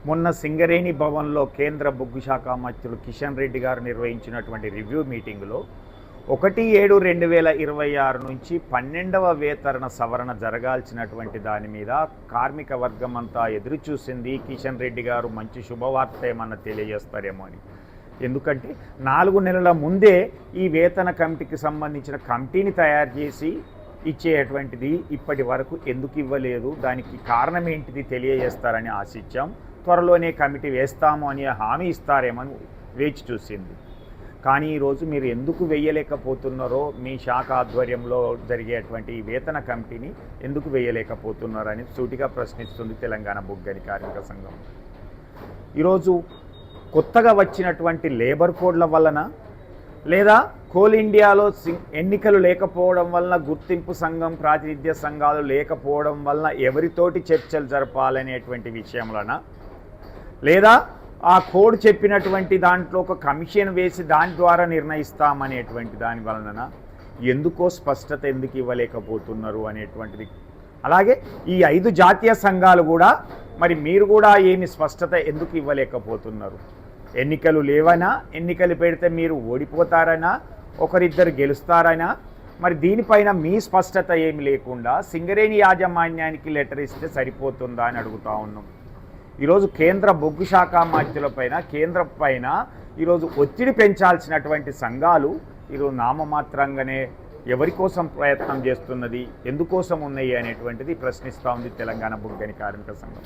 మొన్న సింగరేణి భవన్లో కేంద్ర బొగ్గు శాఖ మంత్రులు కిషన్ రెడ్డి గారు నిర్వహించినటువంటి రివ్యూ మీటింగ్లో 1/7/2026 నుంచి 12వ వేతన సవరణ జరగాల్సినటువంటి దాని మీద కార్మిక వర్గం అంతా ఎదురు చూసింది. కిషన్ రెడ్డి గారు మంచి శుభవార్త ఏమన్నా తెలియజేస్తారేమో అని. ఎందుకంటే 4 నెలల ముందే ఈ వేతన కమిటీకి సంబంధించిన కమిటీని తయారు చేసి ఇచ్చేటువంటిది ఇప్పటి వరకు ఎందుకు ఇవ్వలేదు, దానికి కారణం ఏంటిది తెలియజేస్తారని ఆశించాం. త్వరలోనే కమిటీ వేస్తాము అని హామీ ఇస్తారేమని వేచి చూసింది. కానీ ఈరోజు మీరు ఎందుకు వేయలేకపోతున్నారో, మీ శాఖ ఆధ్వర్యంలో జరిగేటువంటి ఈ వేతన కమిటీని ఎందుకు వేయలేకపోతున్నారని సూటిగా ప్రశ్నిస్తుంది తెలంగాణ బొగ్గని కార్మిక సంఘం. ఈరోజు కొత్తగా వచ్చినటువంటి లేబర్ కోడ్ల వలన లేదా కోల్ ఇండియాలో ఎన్నికలు లేకపోవడం వలన, గుర్తింపు సంఘం ప్రాతినిధ్య సంఘాలు లేకపోవడం వలన ఎవరితోటి చర్చలు జరపాలనేటువంటి విషయంలోన, లేదా ఆ కోడ్ చెప్పినటువంటి దాంట్లో ఒక కమిషన్ వేసి దాని ద్వారా నిర్ణయిస్తామనేటువంటి దాని వలన ఎందుకో స్పష్టత ఎందుకు ఇవ్వలేకపోతున్నారు అనేటువంటిది. అలాగే ఈ 5 జాతీయ సంఘాలు కూడా మరి మీరు కూడా ఏమి స్పష్టత ఎందుకు ఇవ్వలేకపోతున్నారు? ఎన్నికలు లేవనా, ఎన్నికలు పెడితే మీరు ఓడిపోతారనా, ఒకరిద్దరు గెలుస్తారనా? మరి దీనిపైన మీ స్పష్టత ఏమి లేకుండా సింగరేణి యాజమాన్యానికి లెటర్ ఇస్తే సరిపోతుందా అని అడుగుతూ ఉన్నాం. ఈరోజు కేంద్ర బొగ్గు శాఖ మంత్రులపైన, కేంద్రం పైన ఈరోజు ఒత్తిడి పెంచాల్సినటువంటి సంఘాలు ఈరోజు నామమాత్రంగానే ఎవరి కోసం ప్రయత్నం చేస్తున్నది, ఎందుకోసం ఉన్నాయి అనేటువంటిది ప్రశ్నిస్తూ ఉంది తెలంగాణ బొగ్గని కార్మిక సంఘం.